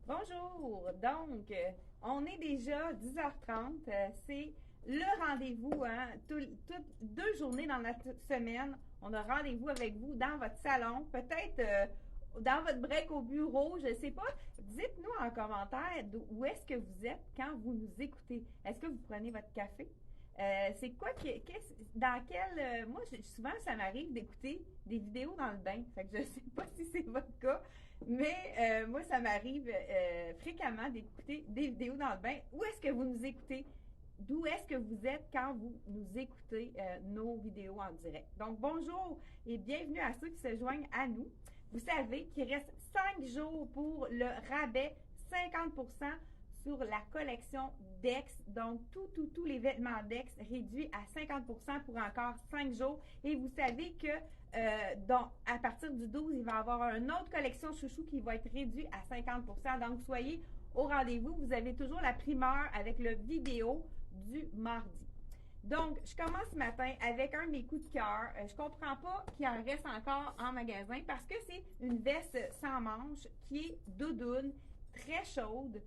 Bonjour! Donc, on est déjà 10h30. C'est le rendez-vous, hein? Toutes 2 journées dans notre semaine, on a rendez-vous avec vous dans votre salon, peut-être dans votre break au bureau, je ne sais pas. Dites-nous en commentaire où est-ce que vous êtes quand vous nous écoutez. Est-ce que vous prenez votre café? C'est quoi dans quel moi souvent ça m'arrive d'écouter des vidéos dans le bain. Fait que je sais pas si c'est votre cas, mais moi ça m'arrive fréquemment d'écouter des vidéos dans le bain. Où est-ce que vous nous écoutez? D'où est-ce que vous êtes quand vous nous écoutez nos vidéos en direct? Donc bonjour et bienvenue à ceux qui se joignent à nous. Vous savez qu'il reste 5 jours pour le rabais 50% sur la collection Dex. Donc, tous les vêtements Dex réduits à 50% pour encore 5 jours. Et vous savez que à partir du 12, il va y avoir une autre collection chouchou qui va être réduite à 50%. Donc, soyez au rendez-vous. Vous avez toujours la primeur avec le vidéo du mardi. Donc, je commence ce matin avec un de mes coups de cœur. Je comprends pas qu'il en reste encore en magasin parce que c'est une veste sans manches qui est doudoune, très chaude.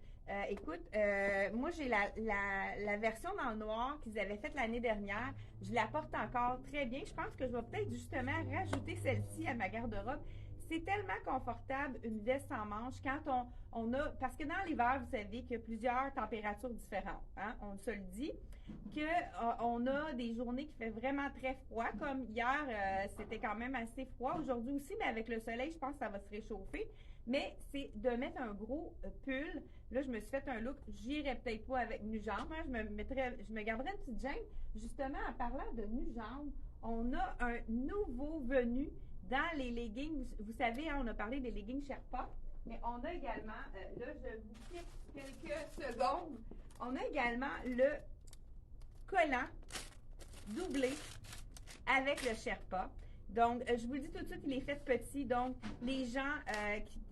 Écoute, moi j'ai la version dans le noir qu'ils avaient faite l'année dernière. Je la porte encore très bien. Je pense que je vais peut-être justement rajouter celle-ci à ma garde-robe. C'est tellement confortable, une veste sans manches, quand on a... Parce que dans l'hiver, vous savez qu'il y a plusieurs températures différentes. Hein? On se le dit, qu'on a des journées qui fait vraiment très froid. Comme hier, c'était quand même assez froid. Aujourd'hui aussi, mais avec le soleil, je pense que ça va se réchauffer. Mais c'est de mettre un gros pull. Là, je me suis fait un look. J'irai peut-être pas avec nu-jambe. Hein? Je me garderai une petite jean. Justement, en parlant de nu-jambe, on a un nouveau venu dans les leggings. Vous savez, hein, on a parlé des leggings Sherpa, mais on a également, là, je vous quitte quelques secondes, on a également le collant doublé avec le Sherpa. Donc, je vous le dis tout de suite, il est fait petit. Donc, les gens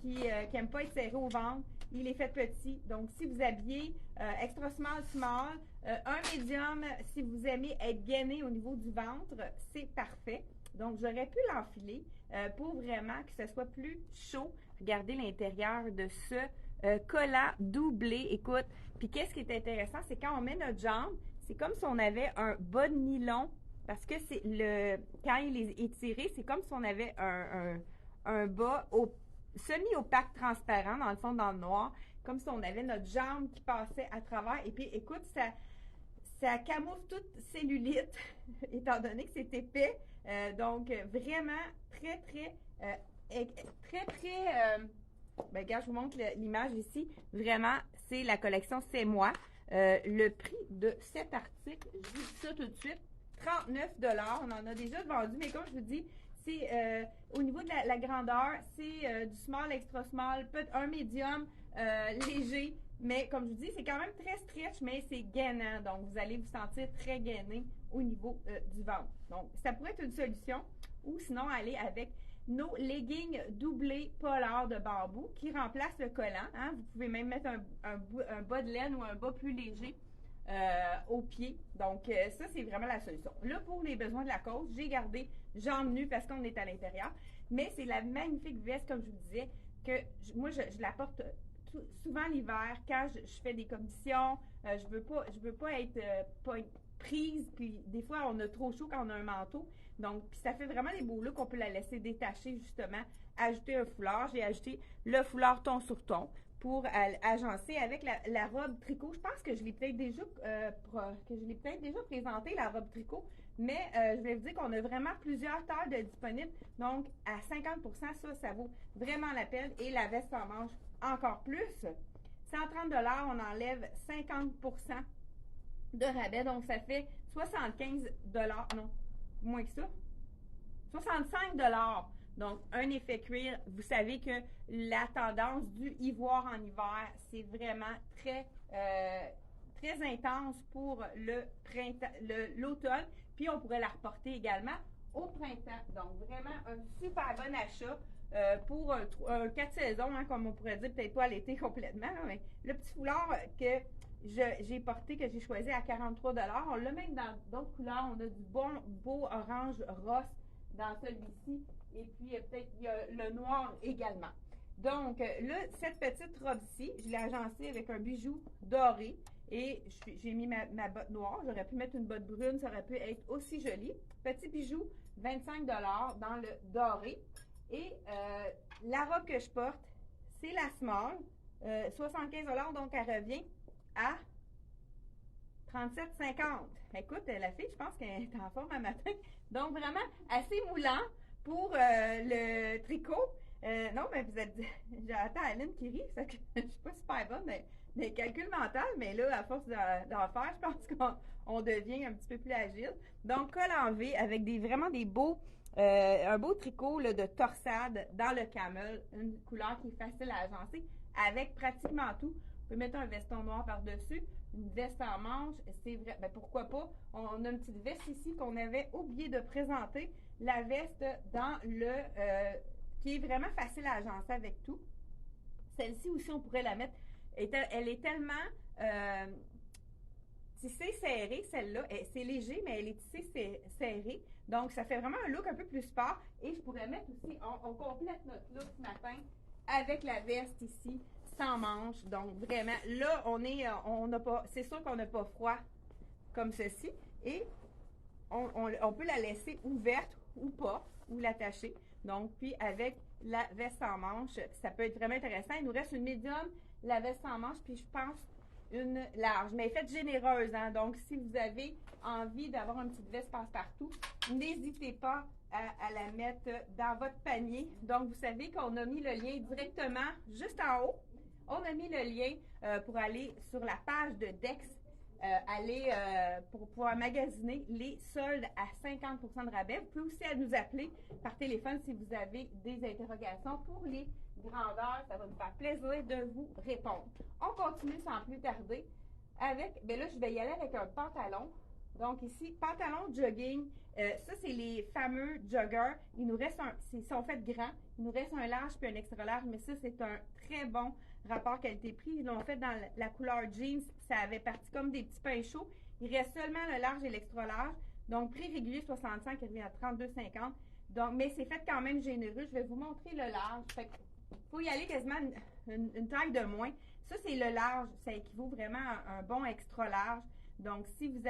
qui aiment pas être serrés au ventre, il est fait petit. Donc, si vous habillez extra small, small, un médium, si vous aimez être gainé au niveau du ventre, c'est parfait. Donc, j'aurais pu l'enfiler pour vraiment que ce soit plus chaud. Regardez l'intérieur de ce collant doublé. Écoute, puis qu'est-ce qui est intéressant, c'est quand on met notre jambe, c'est comme si on avait un bas de nylon. Parce que quand il est étiré, c'est comme si on avait un bas semi-opaque transparent, dans le fond, dans le noir, comme si on avait notre jambe qui passait à travers. Et puis, écoute, ça camoufle toute cellulite, étant donné que c'est épais. Donc, vraiment, ben, regarde, je vous montre l'image ici. Vraiment, c'est la collection C'est moi. Le prix de cet article, je vous dis ça tout de suite, 39 $. On en a déjà vendu, mais comme je vous dis, c'est au niveau de la grandeur, c'est du small, extra small, un médium léger, mais comme je vous dis, c'est quand même très stretch, mais c'est gainant. Donc, vous allez vous sentir très gainé au niveau du ventre. Donc, ça pourrait être une solution. Ou sinon, aller avec nos leggings doublés polaires de bambou qui remplacent le collant. Hein. Vous pouvez même mettre un bas de laine ou un bas plus léger au pied. Donc, ça, c'est vraiment la solution. Là, pour les besoins de la cause, j'ai gardé jambes nues parce qu'on est à l'intérieur. Mais c'est la magnifique veste, comme je vous disais, que moi, je la porte souvent l'hiver quand je fais des commissions. Je veux pas être prise, puis des fois, on a trop chaud quand on a un manteau. Donc, puis ça fait vraiment des beaux looks. On peut la laisser détacher, justement, ajouter un foulard. J'ai ajouté le foulard ton sur ton pour agencer avec la robe tricot. Je pense que je l'ai peut-être déjà présenté, la robe tricot, mais je vais vous dire qu'on a vraiment plusieurs tailles de disponibles. Donc, à 50%, ça vaut vraiment la peine. Et la veste en manche, encore plus. 130 $, on enlève 50% de rabais. Donc, ça fait 75 $. Non, moins que ça. 65 $. Donc, un effet cuir. Vous savez que la tendance du ivoire en hiver, c'est vraiment très intense pour le printemps, l'automne. Puis, on pourrait la reporter également au printemps. Donc, vraiment un super bon achat pour un 4 saisons, hein, comme on pourrait dire, peut-être pas à l'été complètement. Là, mais le petit foulard que j'ai porté, que j'ai choisi à 43 $. On l'a même dans d'autres couleurs. On a du beau orange rosse dans celui-ci. Et puis, peut-être il y a le noir également. Donc, là, cette petite robe-ci, je l'ai agencée avec un bijou doré et j'ai mis ma botte noire. J'aurais pu mettre une botte brune, ça aurait pu être aussi joli. Petit bijou, 25 dans le doré. Et la robe que je porte, c'est la small, 75 donc elle revient à 37,50. Écoute, la fille, je pense qu'elle est en forme un matin. Donc, vraiment assez moulant pour le tricot. Non, mais vous êtes. J'attends Aline qui rit, ça que je suis pas super bonne des calculs mentaux, mais là, à force d'en faire, je pense qu'on devient un petit peu plus agile. Donc, col en V avec vraiment des beaux. Un beau tricot là, de torsade dans le camel, une couleur qui est facile à agencer avec pratiquement tout. Vous pouvez mettre un veston noir par-dessus, une veste en manche, c'est vrai, ben pourquoi pas. On a une petite veste ici qu'on avait oublié de présenter, la veste dans le qui est vraiment facile à agencer avec tout. Celle-ci aussi, on pourrait la mettre, elle est tellement tissée serrée, celle-là. C'est léger, mais elle est tissée serrée. Donc, ça fait vraiment un look un peu plus sport. Et je pourrais mettre aussi, on complète notre look ce matin avec la veste ici, sans manches. Donc, vraiment, là, on n'a pas, c'est sûr qu'on n'a pas froid comme ceci. Et on peut la laisser ouverte ou pas, ou l'attacher. Donc, puis avec la veste en manche, ça peut être vraiment intéressant. Il nous reste une médium, la veste en manche, puis je pense une large, mais faites généreuse, hein? Donc, si vous avez envie d'avoir une petite veste passe-partout, n'hésitez pas à la mettre dans votre panier. Donc, vous savez qu'on a mis le lien directement juste en haut. On a mis le lien pour aller sur la page de Dex, pour pouvoir magasiner les soldes à 50% de rabais. Vous pouvez aussi nous appeler par téléphone si vous avez des interrogations pour les grandeurs. Ça va nous faire plaisir de vous répondre. On continue sans plus tarder avec, ben là, je vais y aller avec un pantalon. Donc ici, pantalon jogging. Ça, c'est les fameux joggers. Il nous reste ils sont faits grands. Il nous reste un large puis un extra large, mais ça, c'est un très bon rapport qualité-prix. Ils l'ont fait dans la couleur jeans. Ça avait parti comme des petits pains chauds. Il reste seulement le large et l'extra large. Donc, prix régulier 65, qui revient à 32,50. Donc, mais c'est fait quand même généreux. Je vais vous montrer le large. Fait qu'il faut y aller quasiment une taille de moins. Ça, c'est le large. Ça équivaut vraiment à un bon extra large. Donc, si vous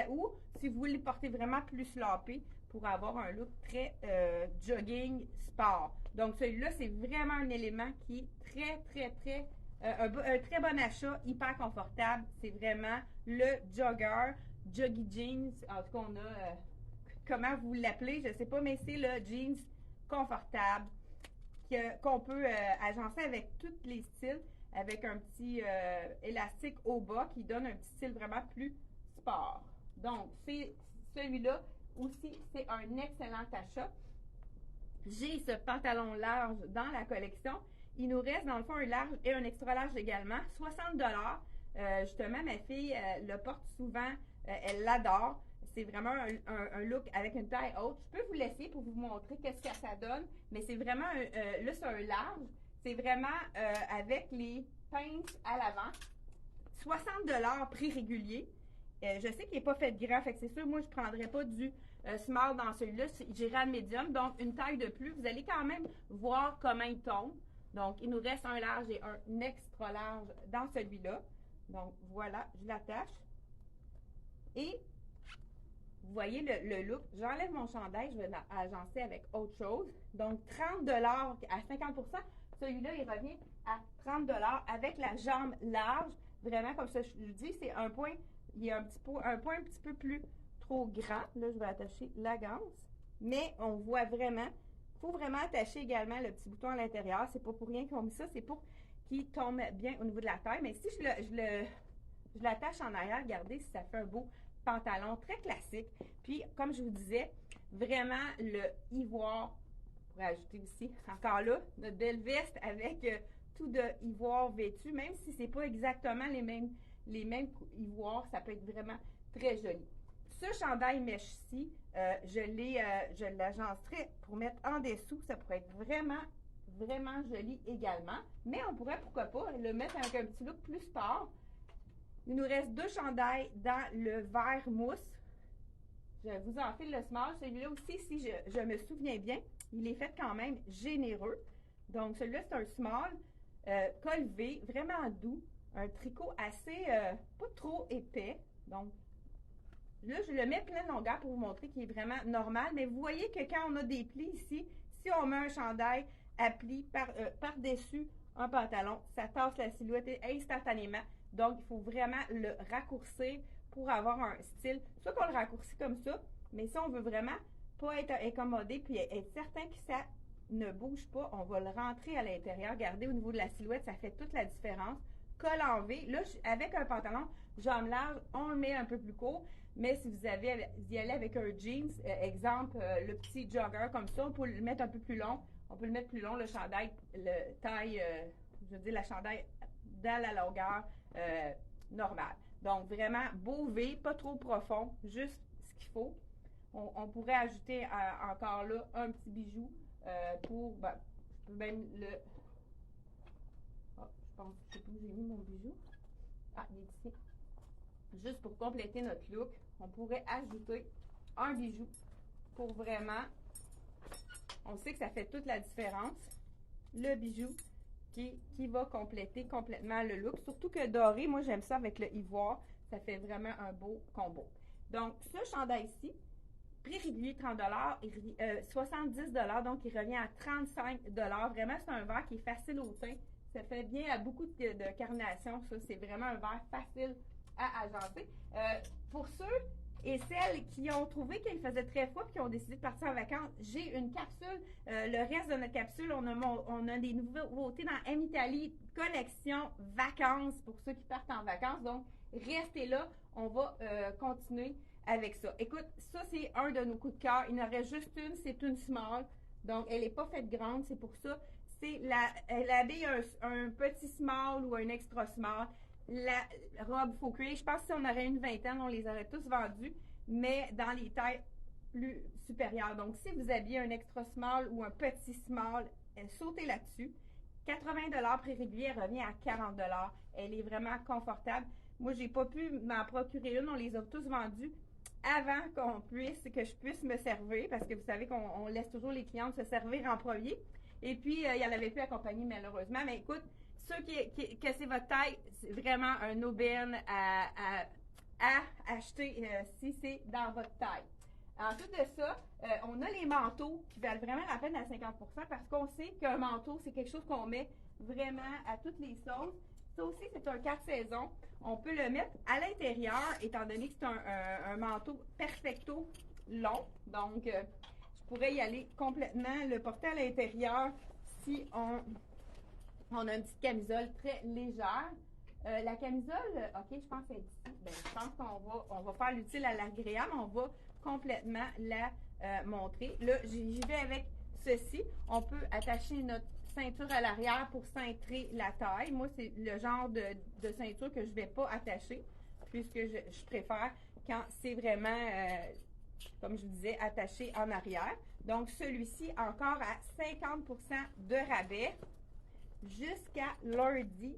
voulez porter vraiment plus sloppy pour avoir un look très jogging sport. Donc, celui-là, c'est vraiment un élément qui est très un très bon achat, hyper confortable. C'est vraiment le jogger, joggy jeans. En tout cas, on a, comment vous l'appelez, je ne sais pas, mais c'est le jeans confortable qu'on peut agencer avec tous les styles, avec un petit élastique au bas qui donne un petit style vraiment plus sport. Donc, c'est celui-là aussi, c'est un excellent achat. J'ai ce pantalon large dans la collection. Il nous reste, dans le fond, un large et un extra large également. 60 justement, ma fille le porte souvent. Elle l'adore. C'est vraiment un look avec une taille haute. Je peux vous laisser pour vous montrer qu'est-ce que ça donne. Mais c'est vraiment, là, c'est un large. C'est vraiment avec les pinces à l'avant. 60 prix régulier. Je sais qu'il n'est pas fait de grand, fait que c'est sûr, moi, je ne prendrais pas du small dans celui-là. J'irai à medium, donc une taille de plus. Vous allez quand même voir comment il tombe. Donc, il nous reste un large et un extra large dans celui-là. Donc, voilà, je l'attache. Et, vous voyez le look. J'enlève mon chandail, je vais l'agencer avec autre chose. Donc, 30 à 50%. Celui-là, il revient à 30 avec la jambe large. Vraiment, comme ça, je vous dis, c'est un point, il y a un point un petit peu plus trop grand. Là, je vais attacher la ganse. Mais on voit vraiment, il faut vraiment attacher également le petit bouton à l'intérieur. C'est pas pour rien qu'ils ont mis ça, c'est pour qu'il tombe bien au niveau de la taille. Mais si je l'attache en arrière, regardez si ça fait un beau pantalon très classique. Puis, comme je vous disais, vraiment le ivoire, on pourrait ajouter aussi, encore là, notre belle veste avec tout de ivoire vêtu, même si c'est pas exactement les mêmes ivoires, ça peut être vraiment très joli. Ce chandail mèche-ci, je l'agencerai pour mettre en dessous. Ça pourrait être vraiment joli également. Mais on pourrait, pourquoi pas, le mettre avec un petit look plus sport. Il nous reste 2 chandails dans le vert mousse. Je vous enfile le small. Celui-là aussi, si je me souviens bien, il est fait quand même généreux. Donc, celui-là, c'est un small. col V, vraiment doux, un tricot assez, pas trop épais, donc là, je le mets plein de longueur pour vous montrer qu'il est vraiment normal, mais vous voyez que quand on a des plis ici, si on met un chandail à plis par-dessus un pantalon, ça tasse la silhouette instantanément. Donc, il faut vraiment le raccourcir pour avoir un style. Soit qu'on le raccourcit comme ça, mais si on veut vraiment pas être incommodé puis être certain que ça ne bouge pas, on va le rentrer à l'intérieur. Regardez au niveau de la silhouette, ça fait toute la différence. Col en V. Là, avec un pantalon jambe large, on le met un peu plus court. Mais si vous avez y aller avec un jeans, exemple, le petit jogger comme ça, on peut le mettre un peu plus long. On peut le mettre plus long, le chandail, le taille, je veux dire, la chandail dans la longueur normale. Donc, vraiment, beau V, pas trop profond, juste ce qu'il faut. On pourrait ajouter encore là un petit bijou pour, ben, je peux même le... Oh, je pense que je sais plus où j'ai mis mon bijou. Ah, il est ici. Juste pour compléter notre look, on pourrait ajouter un bijou pour vraiment, on sait que ça fait toute la différence, le bijou qui va compléter complètement le look. Surtout que doré, moi j'aime ça avec le ivoire, ça fait vraiment un beau combo. Donc ce chandail-ci, prix régulier 30 $, 70 $, donc il revient à 35 $. Vraiment, c'est un verre qui est facile au teint. Ça fait bien à beaucoup de carnations. Ça, c'est vraiment un verre facile à agencer. Pour ceux et celles qui ont trouvé qu'il faisait très froid et qui ont décidé de partir en vacances, j'ai une capsule. Le reste de notre capsule, on a des nouveautés dans M Italie, collection vacances pour ceux qui partent en vacances. Donc, restez là. On va continuer avec ça. Écoute, ça, c'est un de nos coups de cœur. Il en reste juste une, c'est une small. Donc, elle n'est pas faite grande, c'est pour ça. Elle habille un petit small ou un extra small. La robe faux cuir, je pense que si on aurait une vingtaine, on les aurait tous vendus, mais dans les tailles plus supérieures. Donc, si vous habillez un extra small ou un petit small, sautez là-dessus. 80 $ prix régulier, elle revient à 40 $. Elle est vraiment confortable. Moi, j'ai pas pu m'en procurer une. On les a tous vendus avant que je puisse me servir, parce que vous savez qu'on laisse toujours les clientes se servir en premier. Et puis, il n'y en avait plus à compagnie, malheureusement. Mais écoute, ceux que c'est votre taille, c'est vraiment un aubaine à acheter si c'est dans votre taille. Ensuite de ça, on a les manteaux qui valent vraiment la peine à 50% parce qu'on sait qu'un manteau, c'est quelque chose qu'on met vraiment à toutes les sauces. Ça aussi, c'est un 4 saisons. On peut le mettre à l'intérieur, étant donné que c'est un manteau perfecto long. Donc, je pourrais y aller complètement, le porter à l'intérieur si on a une petite camisole très légère. La camisole, ok, je pense qu'elle est ici. Ben, je pense qu'on va faire l'utile à l'agréable. On va complètement la montrer. Là, j'y vais avec ceci. On peut attacher notre ceinture à l'arrière pour cintrer la taille. Moi, c'est le genre de ceinture que je ne vais pas attacher puisque je préfère quand c'est vraiment, comme je vous disais, attaché en arrière. Donc, celui-ci, encore à 50% de rabais jusqu'à lundi.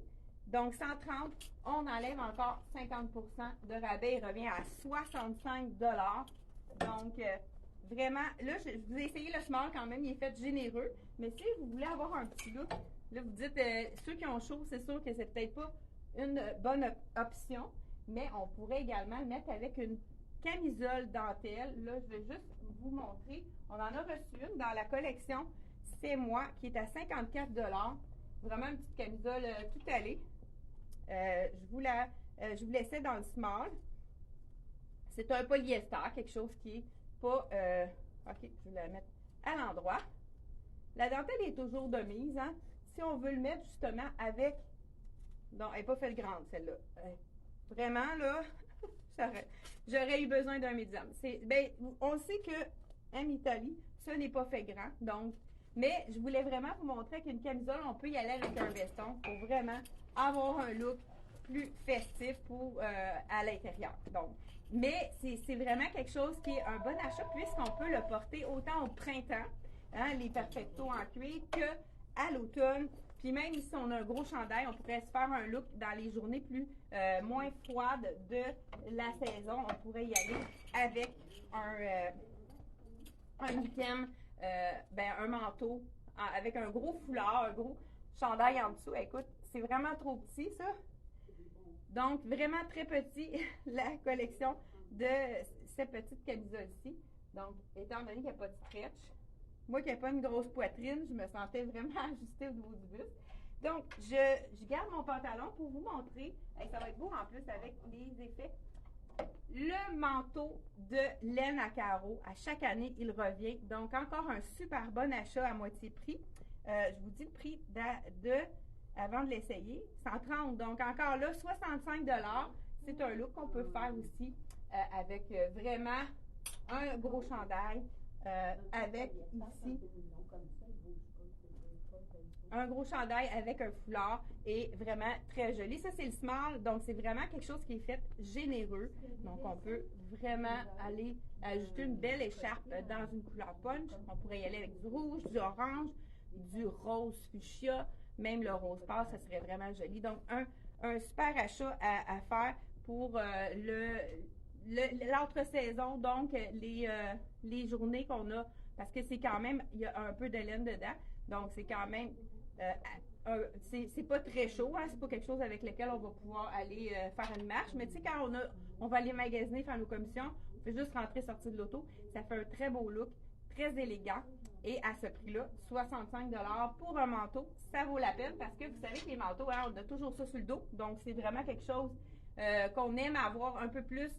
Donc, 130, on enlève encore 50% de rabais. Il revient à 65 $. Donc, vraiment, là, je vous ai essayé le small quand même. Il est fait généreux. Mais si vous voulez avoir un petit look, là, vous dites, ceux qui ont chaud, c'est sûr que c'est peut-être pas une bonne option. Mais on pourrait également le mettre avec une camisole dentelle. Là, je vais juste vous montrer. On en a reçu une dans la collection C'est moi, qui est à 54 $. Vraiment une petite camisole tout allée. Je vous laissais dans le small. C'est un polyester, quelque chose qui est pas... ok, je vais la mettre à l'endroit. La dentelle est toujours de mise. Hein? Si on veut le mettre justement avec... Non, elle n'est pas faite grande, celle-là. Vraiment, là, j'aurais eu besoin d'un médium. Ben, on sait que en Italie, ce n'est pas fait grand. Donc, mais je voulais vraiment vous montrer qu'une camisole, on peut y aller avec un veston pour vraiment avoir un look plus festif à l'intérieur. Donc, mais c'est vraiment quelque chose qui est un bon achat puisqu'on peut le porter autant au printemps, hein, les perfectos en cuir, qu'à l'automne. Puis même si on a un gros chandail, on pourrait se faire un look dans les journées moins froides de la saison. On pourrait y aller avec un item, un manteau avec un gros foulard, chandail en dessous. Écoute, c'est vraiment trop petit, ça. Donc, vraiment très petit, la collection de cette petite camisole-ci. Donc, étant donné qu'il n'y a pas de stretch, moi qui n'ai pas une grosse poitrine, je me sentais vraiment ajustée au niveau du buste. Donc, je garde mon pantalon pour vous montrer. Et ça va être beau en plus avec les effets. Le manteau de laine à carreaux, à chaque année, il revient. Donc, encore un super bon achat à moitié prix. Je vous dis le prix avant de l'essayer, 130. Donc, encore là, 65 $. C'est un look qu'on peut faire aussi avec vraiment un gros chandail. Avec ici un gros chandail avec un foulard et vraiment très joli. Ça, c'est le small, donc c'est vraiment quelque chose qui est fait généreux. Donc, on peut vraiment aller ajouter une belle écharpe dans une couleur punch. On pourrait y aller avec du rouge, du orange, du rose fuchsia, même le rose pâle, ça serait vraiment joli. Donc, un super achat à faire pour l'entre-saison, donc les journées qu'on a, parce que c'est quand même, il y a un peu de laine dedans, donc c'est quand même, c'est pas très chaud, hein, c'est pas quelque chose avec lequel on va pouvoir aller faire une marche, mais tu sais, quand on va aller magasiner, faire nos commissions, on fait juste rentrer, sortir de l'auto, ça fait un très beau look, très élégant, et à ce prix-là, 65 $ pour un manteau, ça vaut la peine, parce que vous savez que les manteaux, hein, on a toujours ça sur le dos, donc c'est vraiment quelque chose qu'on aime avoir un peu plus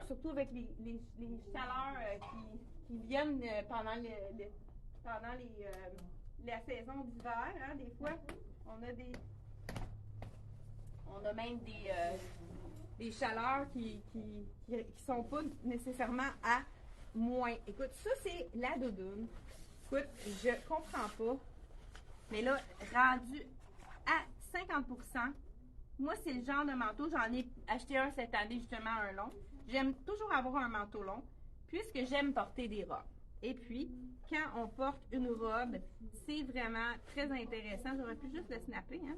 surtout avec les chaleurs qui viennent pendant la saison d'hiver. Hein, des fois, on a même des chaleurs qui sont pas nécessairement à moins. Écoute, ça, c'est la doudoune. Écoute, je comprends pas, mais là, rendu à 50%, moi, c'est le genre de manteau, j'en ai acheté un cette année, justement, un long. J'aime toujours avoir un manteau long, puisque j'aime porter des robes. Et puis, quand on porte une robe, c'est vraiment très intéressant. J'aurais pu juste le snapper, hein?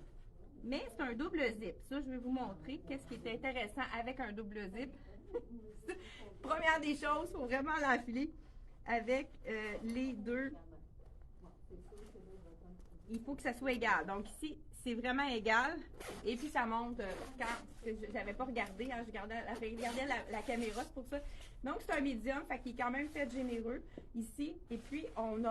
Mais c'est un double zip. Ça, je vais vous montrer qu'est-ce qui est intéressant avec un double zip. Première des choses, il faut vraiment l'enfiler avec les deux. Il faut que ça soit égal. Donc ici, c'est vraiment égal. Et puis ça monte quand j'avais pas regardé, hein, je regardais la caméra, c'est pour ça. Donc c'est un médium, fait qu'il est quand même fait généreux ici. Et puis on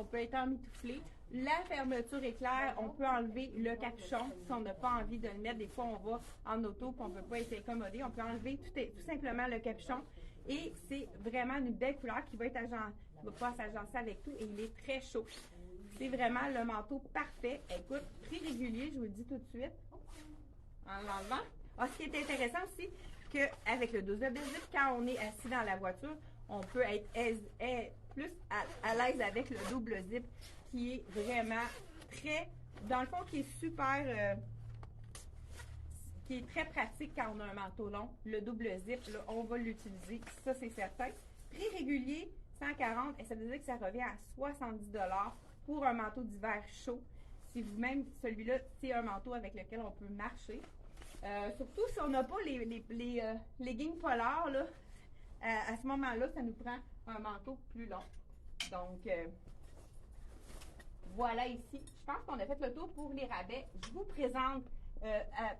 peut être emmitouflé. La fermeture est claire, on peut enlever le capuchon si on n'a pas envie de le mettre. Des fois, on va en auto et on ne peut pas être incommodé. On peut enlever tout simplement le capuchon. Et c'est vraiment une belle couleur qui va pas s'agencer avec tout et il est très chaud. C'est vraiment le manteau parfait. Écoute, prix régulier, je vous le dis tout de suite, en l'enlevant. Ah, ce qui est intéressant aussi, qu'avec le double zip, quand on est assis dans la voiture, on peut être plus à l'aise avec le double zip, qui est vraiment très, dans le fond, qui est super, qui est très pratique quand on a un manteau long. Le double zip, là, on va l'utiliser, ça c'est certain. Prix régulier, 140, et ça veut dire que ça revient à 70 $ pour un manteau d'hiver chaud. Si vous-même, celui-là, c'est un manteau avec lequel on peut marcher. Surtout si on n'a pas les leggings polaires, là, à ce moment-là, ça nous prend un manteau plus long. Donc, voilà ici. Je pense qu'on a fait le tour pour les rabais. Je vous présente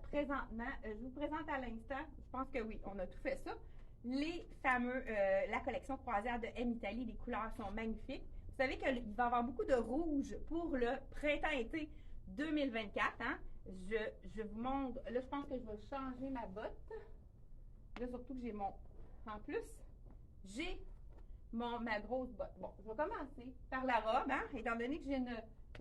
présentement, je vous présente à l'instant, je pense que oui, on a tout fait ça. Les fameux, la collection croisière de M Italie, les couleurs sont magnifiques. Vous savez qu'il va y avoir beaucoup de rouge pour le printemps-été 2024. Hein? Je vous montre, là je pense que je vais changer ma botte. Là surtout que j'ai en plus, j'ai ma grosse botte. Bon, je vais commencer par la robe, hein? Étant donné que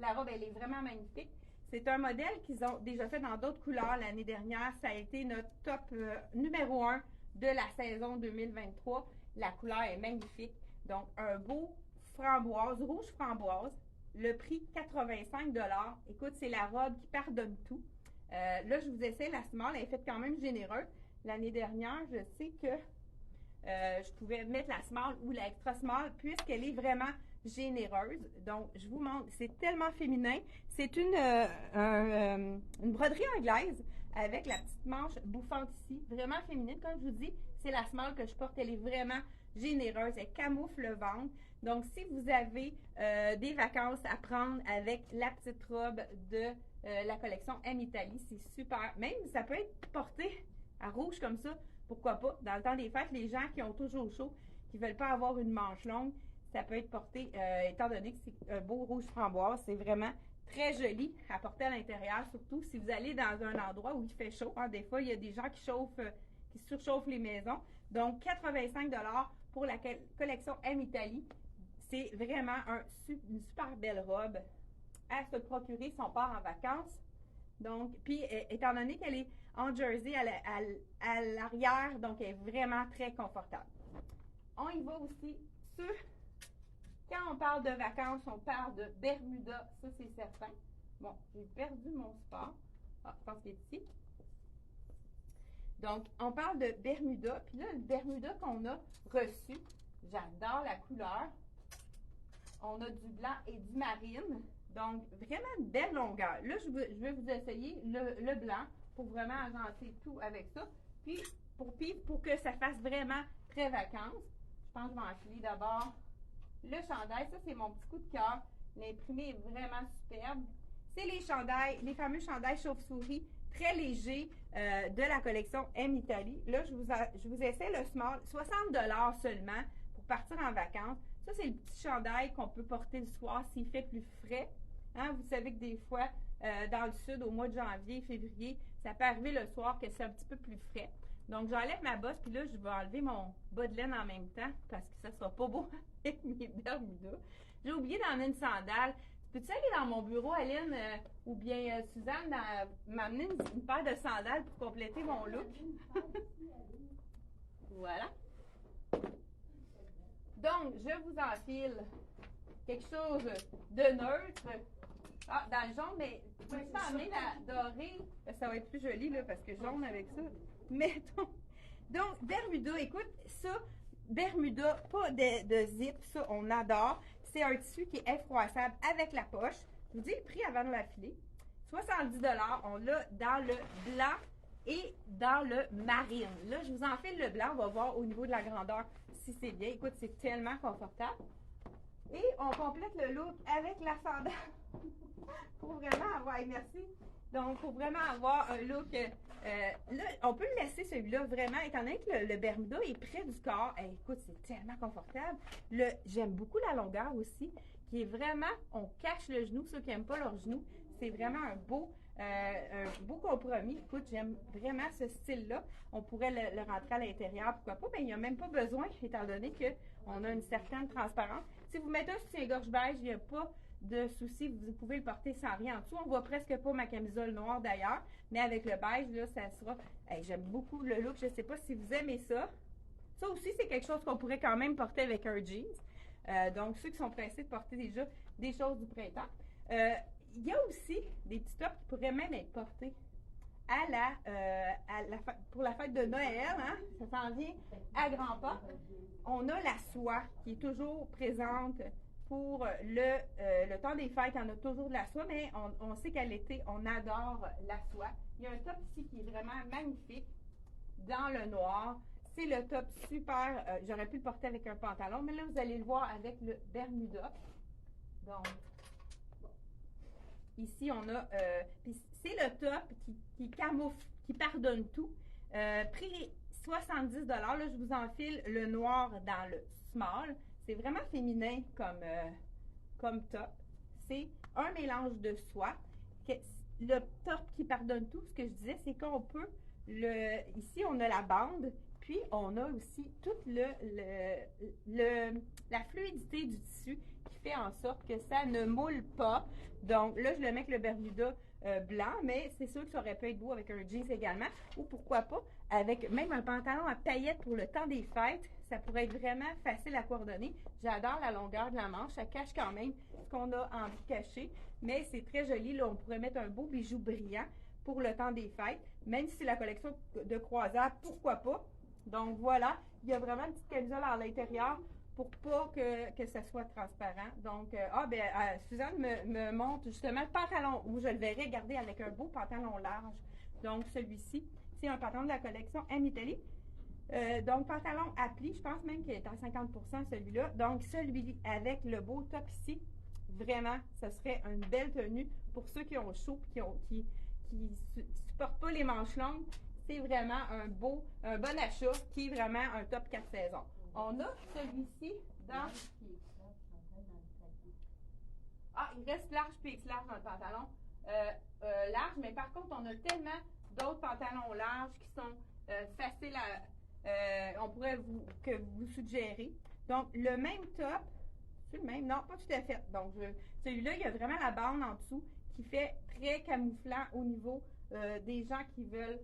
la robe, elle est vraiment magnifique. C'est un modèle qu'ils ont déjà fait dans d'autres couleurs l'année dernière. Ça a été notre top numéro 1 de la saison 2023. La couleur est magnifique. Donc, un beau framboise, rouge framboise. Le prix, 85 $. Écoute, c'est la robe qui pardonne tout. Là, je vous essaie la small. Elle est faite quand même généreuse. L'année dernière, je sais que je pouvais mettre la small ou la extra small puisqu'elle est vraiment généreuse. Donc, je vous montre. C'est tellement féminin. C'est une broderie anglaise avec la petite manche bouffante ici. Vraiment féminine. Comme je vous dis, c'est la small que je porte. Elle est vraiment généreuse, elle camoufle le ventre. Donc, si vous avez des vacances à prendre avec la petite robe de la collection M Italie, c'est super. Même, ça peut être porté à rouge comme ça, pourquoi pas. Dans le temps des fêtes, les gens qui ont toujours chaud, qui ne veulent pas avoir une manche longue, ça peut être porté, étant donné que c'est un beau rouge framboise, c'est vraiment très joli à porter à l'intérieur, surtout si vous allez dans un endroit où il fait chaud. Hein. Des fois, il y a des gens qui surchauffent les maisons. Donc, 85 $ pour la collection M Italie. C'est vraiment une super belle robe à se procurer si on part en vacances. Donc, puis, étant donné qu'elle est en jersey à l'arrière, donc elle est vraiment très confortable. On y va aussi sur... Quand on parle de vacances, on parle de Bermuda, ça c'est certain. Bon, j'ai perdu mon sport. Ah, je pense qu'il est ici. Donc, on parle de Bermuda. Puis là, le Bermuda qu'on a reçu, j'adore la couleur. On a du blanc et du marine. Donc, vraiment une belle longueur. Là, je vais vous essayer le blanc pour vraiment agencer tout avec ça. Puis, pour que ça fasse vraiment très vacances, je pense que je vais enfiler d'abord le chandail. Ça, c'est mon petit coup de cœur. L'imprimé est vraiment superbe. C'est les fameux chandails chauve-souris très légers de la collection M Italie. Là, je vous essaie le small. 60 $ seulement pour partir en vacances. Ça, c'est le petit chandail qu'on peut porter le soir s'il fait plus frais. Hein, vous savez que des fois, dans le sud, au mois de janvier, février, ça peut arriver le soir que c'est un petit peu plus frais. Donc, j'enlève ma bosse, puis là, je vais enlever mon bas de laine en même temps, parce que ça sera pas beau avec mes Bermudas. J'ai oublié d'emmener une sandale. Peux-tu aller dans mon bureau, Aline, ou bien Suzanne, m'amener une paire de sandales pour compléter mon look? Voilà. Donc, je vous enfile quelque chose de neutre. Ah, dans le jaune, mais tu peux m'emmener la dorée? Ça va être plus joli, là, parce que jaune avec ça. Mettons. Donc, Bermuda, écoute, ça, Bermuda, pas de zip, ça, on adore. C'est un tissu qui est effroissable avec la poche. Je vous dis le prix avant de l'affiler. 70 $. On l'a dans le blanc et dans le marine. Là, je vous enfile le blanc. On va voir au niveau de la grandeur si c'est bien. Écoute, c'est tellement confortable. Et on complète le look avec la sandale. Pour vraiment avoir, merci. Donc, pour vraiment avoir un look, là, on peut le laisser celui-là vraiment, étant donné que le Bermuda est près du corps. Écoute, c'est tellement confortable. J'aime beaucoup la longueur aussi, qui est vraiment, on cache le genou, ceux qui n'aiment pas leur genou. C'est vraiment un beau compromis. Écoute, j'aime vraiment ce style-là. On pourrait le rentrer à l'intérieur, pourquoi pas, mais il n'y a même pas besoin, étant donné qu'on a une certaine transparence. Si vous mettez un soutien-gorge beige, il n'y a pas de souci, vous pouvez le porter sans rien en dessous. On voit presque pas ma camisole noire d'ailleurs, mais avec le beige, là, ça sera... j'aime beaucoup le look, je ne sais pas si vous aimez ça. Ça aussi, c'est quelque chose qu'on pourrait quand même porter avec un jeans. Donc, ceux qui sont pressés de porter déjà des choses du printemps. Il y a aussi des petits tops qui pourraient même être portés pour la fête de Noël. Hein? Ça s'en vient à grands pas. On a la soie qui est toujours présente pour le temps des fêtes. On a toujours de la soie, mais on sait qu'à l'été, on adore la soie. Il y a un top ici qui est vraiment magnifique dans le noir. C'est le top super. J'aurais pu le porter avec un pantalon, mais là, vous allez le voir avec le Bermuda. Donc, ici, on a... c'est le top qui camoufle, qui pardonne tout. Prix 70 $. Là, je vous enfile le noir dans le small. C'est vraiment féminin comme top. C'est un mélange de soie. Le top qui pardonne tout, ce que je disais, c'est qu'on peut... Ici, on a la bande, puis on a aussi toute la fluidité du tissu qui fait en sorte que ça ne moule pas. Donc là, je le mets avec le Bermuda blanc, mais c'est sûr que ça aurait pu être beau avec un jeans également, ou pourquoi pas avec même un pantalon à paillettes pour le temps des fêtes. Ça pourrait être vraiment facile à coordonner. J'adore la longueur de la manche. Ça cache quand même ce qu'on a envie de cacher, mais c'est très joli. Là, on pourrait mettre un beau bijou brillant pour le temps des fêtes, même si c'est la collection de croisière, pourquoi pas. Donc voilà, il y a vraiment une petite camisole à l'intérieur pour pas que ça soit transparent. Donc, Suzanne me montre justement le pantalon où je le verrai garder avec un beau pantalon large. Donc, celui-ci, c'est un pantalon de la collection M Italie. Donc, pantalon à plis, je pense même qu'il est à 50% celui-là. Donc, celui avec le beau top ici, vraiment, ce serait une belle tenue pour ceux qui ont chaud et qui supportent pas les manches longues. C'est vraiment un bon achat qui est vraiment un top 4 saisons. On a celui-ci dans... Ah, il reste large puis large dans le pantalon. Large, mais par contre, on a tellement d'autres pantalons larges qui sont faciles à... on pourrait vous suggérer. Donc, le même top, c'est le même? Non, pas tout à fait. Donc, celui-là, il y a vraiment la bande en dessous qui fait très camouflant au niveau des gens qui veulent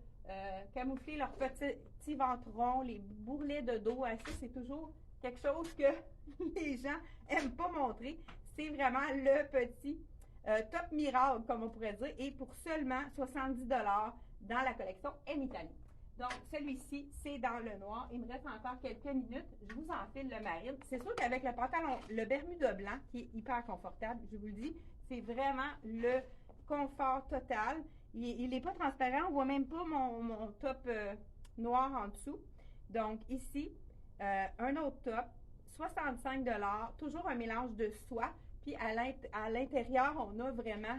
camoufler leur petit ventre rond, les bourrelets de dos. Ça, c'est toujours quelque chose que les gens n'aiment pas montrer. C'est vraiment le petit top miracle, comme on pourrait dire, et pour seulement 70$ dans la collection M Italie. Donc, celui-ci, c'est dans le noir. Il me reste encore quelques minutes. Je vous enfile le marine. C'est sûr qu'avec le pantalon, le Bermuda blanc, qui est hyper confortable, je vous le dis, c'est vraiment le confort total. Il n'est pas transparent. On ne voit même pas mon top noir en dessous. Donc, ici, un autre top, 65$, toujours un mélange de soie. Puis, à l'intérieur, on a vraiment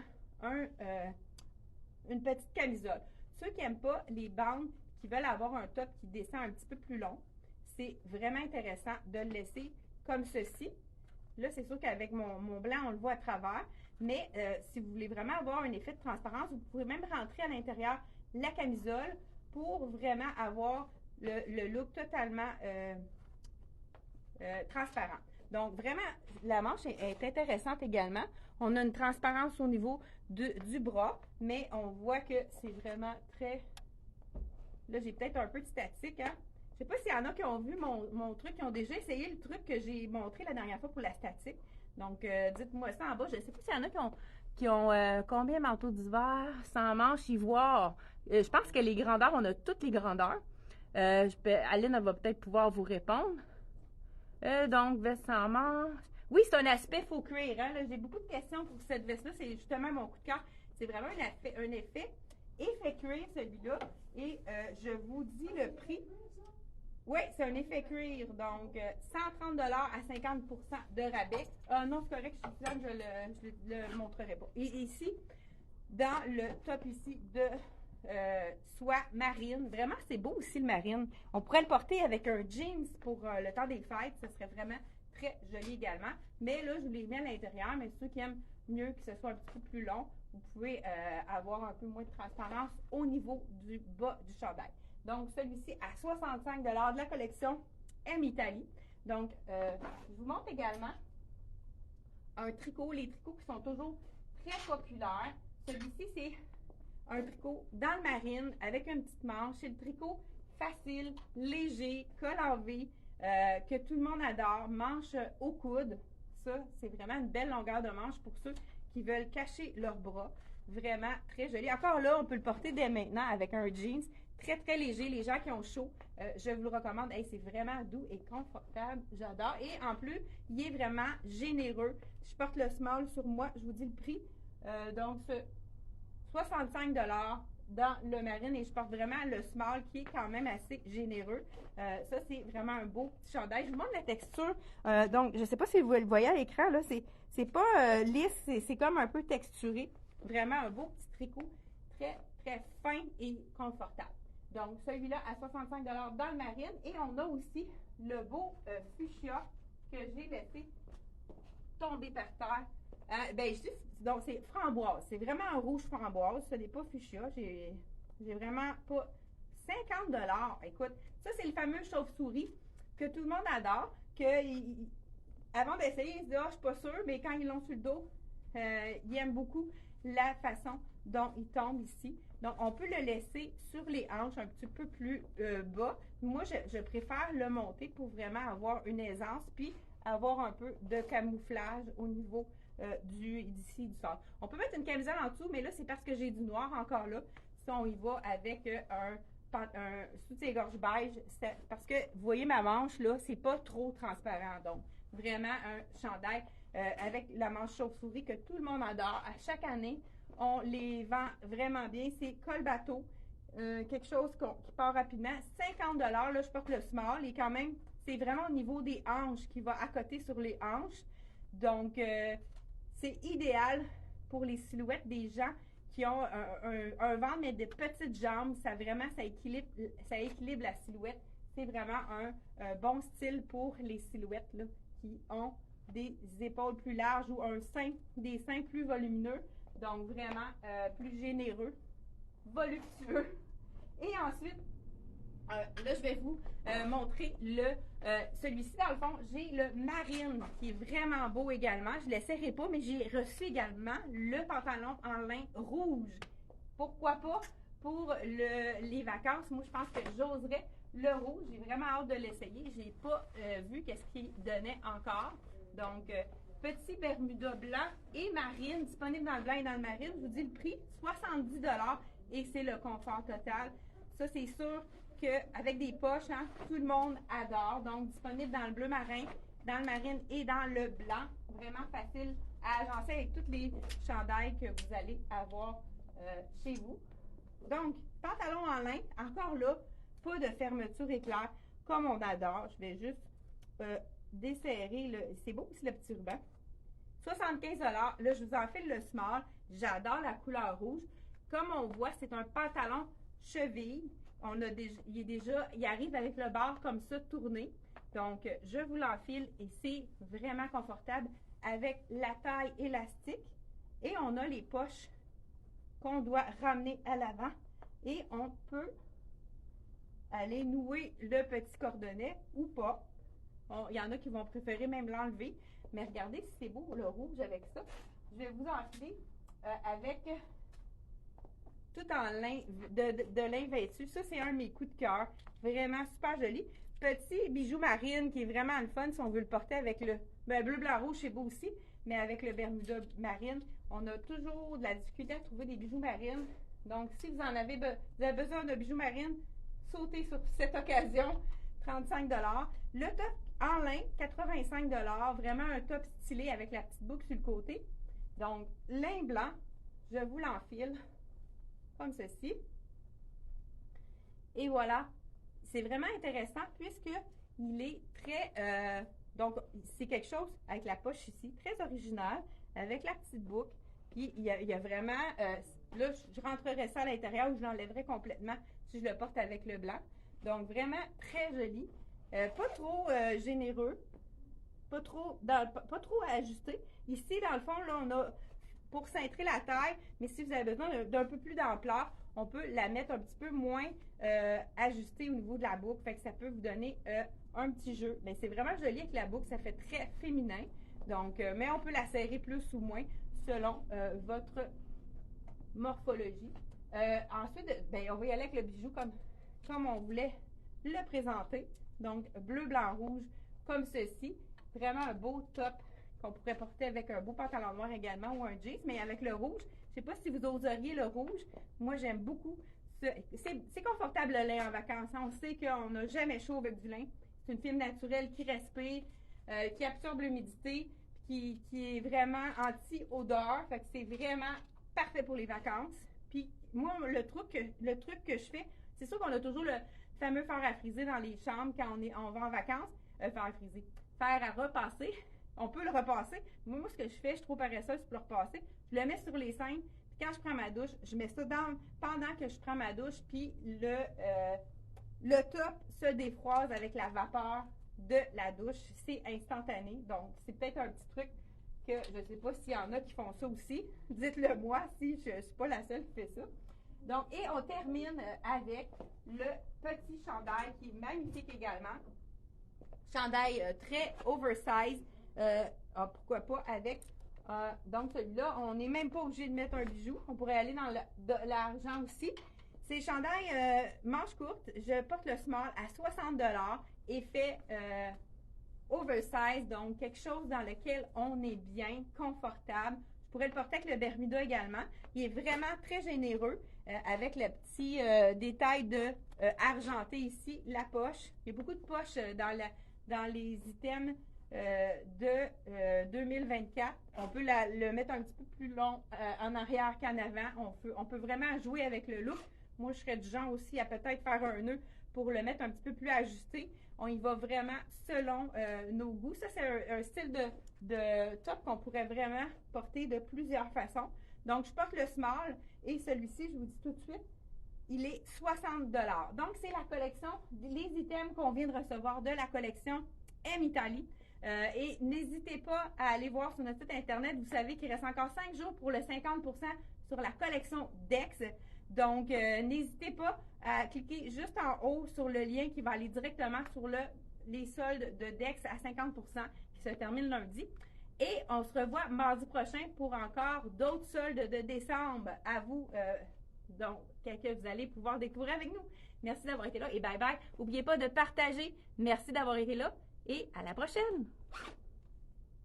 une petite camisole. Ceux qui n'aiment pas les bandes, qui veulent avoir un top qui descend un petit peu plus long, c'est vraiment intéressant de le laisser comme ceci. Là, c'est sûr qu'avec mon blanc, on le voit à travers, mais si vous voulez vraiment avoir un effet de transparence, vous pouvez même rentrer à l'intérieur la camisole pour vraiment avoir le look totalement transparent. Donc, vraiment, la manche est intéressante également. On a une transparence au niveau du bras, mais on voit que c'est vraiment très... Là, j'ai peut-être un peu de statique, hein? Je sais pas s'il y en a qui ont vu mon truc, qui ont déjà essayé le truc que j'ai montré la dernière fois pour la statique. Donc, dites-moi ça en bas. Je sais pas s'il y en a qui ont combien manteaux d'hiver sans manches ivoire. Je pense que les grandeurs, on a toutes les grandeurs. Aline, elle va peut-être pouvoir vous répondre. Donc, veste sans manches. Oui, c'est un aspect faux cuir. Hein? J'ai beaucoup de questions pour cette veste-là. C'est justement mon coup de cœur. C'est vraiment un effet cuir, celui-là. Et je vous dis le prix. Oui, c'est un effet cuir. Donc, 130$ à 50% de rabais. Ah non, c'est correct, je suis pleine, je ne le montrerai pas. Et ici, dans le top ici de soie marine. Vraiment, c'est beau aussi le marine. On pourrait le porter avec un jeans pour le temps des fêtes. Ce serait vraiment très joli également. Mais là, je vous l'ai mis à l'intérieur. Mais ceux qui aiment mieux que ce soit un petit peu plus long, vous pouvez avoir un peu moins de transparence au niveau du bas du chandail. Donc, celui-ci à 65$ de la collection M Italie. Donc, je vous montre également un tricot. Les tricots qui sont toujours très populaires. Celui-ci, c'est un tricot dans le marine avec une petite manche. C'est le tricot facile, léger, col en V, que tout le monde adore. Manche au coude. Ça, c'est vraiment une belle longueur de manche pour ceux qui veulent cacher leurs bras. Vraiment très joli. Encore là, on peut le porter dès maintenant avec un jeans. Très, très léger. Les gens qui ont chaud, je vous le recommande. Hey, c'est vraiment doux et confortable. J'adore. Et en plus, il est vraiment généreux. Je porte le small sur moi. Je vous dis le prix. Donc, 65$ dans le marine et je porte vraiment le small qui est quand même assez généreux. Ça, c'est vraiment un beau petit chandail. Je vous montre la texture. Donc, je ne sais pas si vous le voyez à l'écran, là, c'est pas lisse, c'est comme un peu texturé. Vraiment un beau petit tricot très, très fin et confortable. Donc, celui-là à 65$ dans le marine. Et on a aussi le beau fuchsia que j'ai laissé tomber par terre. Donc, c'est framboise. C'est vraiment un rouge framboise. Ce n'est pas fuchsia. J'ai vraiment pas... 50$. Écoute, ça, c'est le fameux chauve-souris que tout le monde adore. Avant d'essayer, ils se disent « Ah, je suis pas sûre », mais quand ils l'ont sur le dos, ils aiment beaucoup la façon dont il tombe ici. Donc, on peut le laisser sur les hanches un petit peu plus bas. Moi, je préfère le monter pour vraiment avoir une aisance, puis avoir un peu de camouflage au niveau d'ici du sol. On peut mettre une camisole en dessous, mais là, c'est parce que j'ai du noir encore là. Si on y va avec un soutien-gorge beige, parce que, vous voyez ma manche, là, c'est pas trop transparent. Donc, vraiment un chandail avec la manche chauve-souris que tout le monde adore. À chaque année, on les vend vraiment bien. C'est col bateau. quelque chose qui part rapidement. 50 $, là, je porte le small et quand même, c'est vraiment au niveau des hanches qui va accoter sur les hanches. Donc, c'est idéal pour les silhouettes des gens qui ont un ventre mais des petites jambes. Ça vraiment, ça équilibre la silhouette. C'est vraiment un bon style pour les silhouettes là, qui ont des épaules plus larges ou des seins plus volumineux. Donc, vraiment plus généreux, voluptueux. Et ensuite, là, je vais vous montrer celui-ci. Dans le fond, j'ai le marine qui est vraiment beau également. Je ne l'essaierai pas, mais j'ai reçu également le pantalon en lin rouge. Pourquoi pas pour les vacances? Moi, je pense que j'oserais le rouge. J'ai vraiment hâte de l'essayer. Je n'ai pas vu qu'est-ce qu'il donnait encore. Donc, petit Bermuda blanc et marine, disponible dans le blanc et dans le marine. Je vous dis le prix, 70 $ et c'est le confort total. Ça, c'est sûr qu'avec des poches, hein, tout le monde adore. Donc, disponible dans le bleu marin, dans le marine et dans le blanc. Vraiment facile à agencer avec toutes les chandails que vous allez avoir chez vous. Donc, pantalon en lin, encore là, pas de fermeture éclair comme on adore. Je vais juste desserrer. C'est beau aussi le petit ruban. 75 $. Là, je vous enfile le small. J'adore la couleur rouge. Comme on voit, c'est un pantalon cheville. Il arrive avec le bord comme ça tourné. Donc, je vous l'enfile et c'est vraiment confortable avec la taille élastique. Et on a les poches qu'on doit ramener à l'avant. Et on peut aller nouer le petit cordonnet ou pas. Il y en a qui vont préférer même l'enlever. Mais regardez si c'est beau le rouge avec ça. Je vais vous enfiler avec tout en lin, de lin vêtu. Ça, c'est un de mes coups de cœur. Vraiment super joli. Petit bijou marine qui est vraiment le fun si on veut le porter avec le bleu, blanc, rouge, c'est beau aussi. Mais avec le Bermuda marine, on a toujours de la difficulté à trouver des bijoux marines. Donc, si vous avez besoin de bijoux marines, sautez sur cette occasion. 35 $. Le top en lin, 85 $. Vraiment un top stylé avec la petite boucle sur le côté. Donc, lin blanc, je vous l'enfile comme ceci. Et voilà. C'est vraiment intéressant puisque il est très... donc, c'est quelque chose avec la poche ici, très original, avec la petite boucle. Puis, il y a vraiment... là, je rentrerais ça à l'intérieur ou je l'enlèverais complètement si je le porte avec le blanc. Donc, vraiment très joli. Pas trop généreux. Pas trop ajusté. Ici, dans le fond, là, on a pour cintrer la taille, mais si vous avez besoin d'un peu plus d'ampleur, on peut la mettre un petit peu moins ajustée au niveau de la boucle. Fait que ça peut vous donner un petit jeu. Mais c'est vraiment joli avec la boucle. Ça fait très féminin. Donc, mais on peut la serrer plus ou moins selon votre morphologie. Ensuite, on va y aller avec le bijou comme on voulait le présenter. Donc, bleu, blanc, rouge, comme ceci. Vraiment un beau top qu'on pourrait porter avec un beau pantalon noir également ou un jeans, mais avec le rouge. Je ne sais pas si vous oseriez le rouge. Moi, j'aime beaucoup. C'est confortable le lin en vacances. On sait qu'on n'a jamais chaud avec du lin. C'est une fibre naturelle qui respire, qui absorbe l'humidité, qui est vraiment anti-odeur. Fait que c'est vraiment parfait pour les vacances. Puis moi, le truc que je fais, c'est sûr qu'on a toujours le fameux fer à friser dans les chambres quand on va en vacances. Fer à friser. Fer à repasser. On peut le repasser. Moi, ce que je fais, je suis trop paresseuse pour le repasser. Je le mets sur les seins. Puis quand je prends ma douche, je mets ça pendant que je prends ma douche. Puis le top se défroise avec la vapeur de la douche. C'est instantané. Donc, c'est peut-être un petit truc que je ne sais pas s'il y en a qui font ça aussi. Dites-le moi si je ne suis pas la seule qui fait ça. Donc, et on termine avec le petit chandail qui est magnifique également. Chandail très oversize. Pourquoi pas avec. Donc, celui-là, on n'est même pas obligé de mettre un bijou. On pourrait aller dans l'argent aussi. C'est chandail manche courte. Je porte le small à 60 $ et fait oversize, donc quelque chose dans lequel on est bien, confortable. Je pourrais le porter avec le Bermuda également. Il est vraiment très généreux avec le petit détail de argenté ici, la poche. Il y a beaucoup de poches dans les items de 2024. On peut le mettre un petit peu plus long en arrière qu'en avant. On peut vraiment jouer avec le look. Moi, je serais du genre aussi à peut-être faire un nœud pour le mettre un petit peu plus ajusté. On y va vraiment selon nos goûts. Ça, c'est un style de top qu'on pourrait vraiment porter de plusieurs façons. Donc, je porte le small et celui-ci, je vous dis tout de suite, il est 60 $. Donc, c'est la collection, les items qu'on vient de recevoir de la collection M Italie. Et n'hésitez pas à aller voir sur notre site internet. Vous savez qu'il reste encore 5 jours pour le 50% sur la collection Dex. Donc, n'hésitez pas à cliquer juste en haut sur le lien qui va aller directement sur les soldes de Dex à 50% qui se termine lundi. Et on se revoit mardi prochain pour encore d'autres soldes de décembre à vous, donc, que vous allez pouvoir découvrir avec nous. Merci d'avoir été là et bye bye. N'oubliez pas de partager. Merci d'avoir été là et à la prochaine.